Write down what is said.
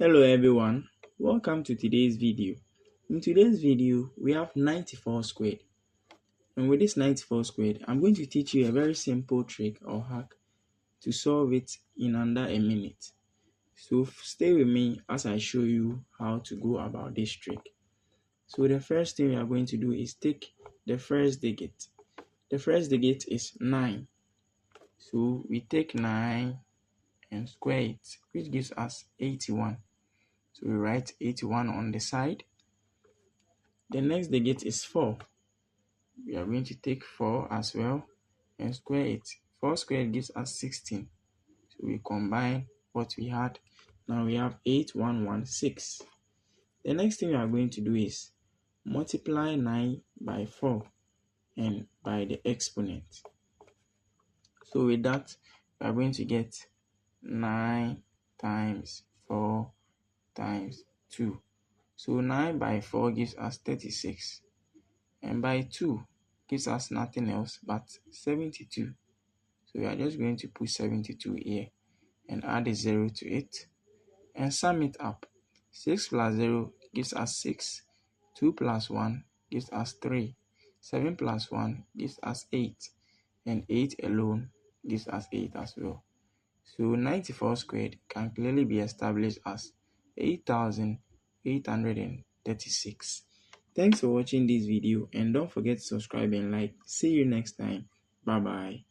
Hello everyone, welcome to today's video. In today's video, we have 94 squared. And with this 94 squared, I'm going to teach you a very simple trick or hack to solve it in under a minute. So stay with me as I show you how to go about this trick. So the first thing we are going to do is take the first digit. The first digit is 9. So we take 9 and square it, which gives us 81. So we write 81 on the side. The next digit is 4. We are going to take 4 as well and square it. 4 squared gives us 16. So we combine what we had. Now we have 8116. The next thing we are going to do is multiply 9 by 4 and by the exponent. So with that, we are going to get 9 times 4 times 2. So 9 by 4 gives us 36. And by 2 gives us nothing else but 72. So we are just going to put 72 here and add a 0 to it and sum it up. 6 plus 0 gives us 6. 2 plus 1 gives us 3. 7 plus 1 gives us 8. And 8 alone gives us 8 as well. So 94 squared can clearly be established as 8,836. Thanks for watching this video and don't forget to subscribe and like. See you next time. Bye bye.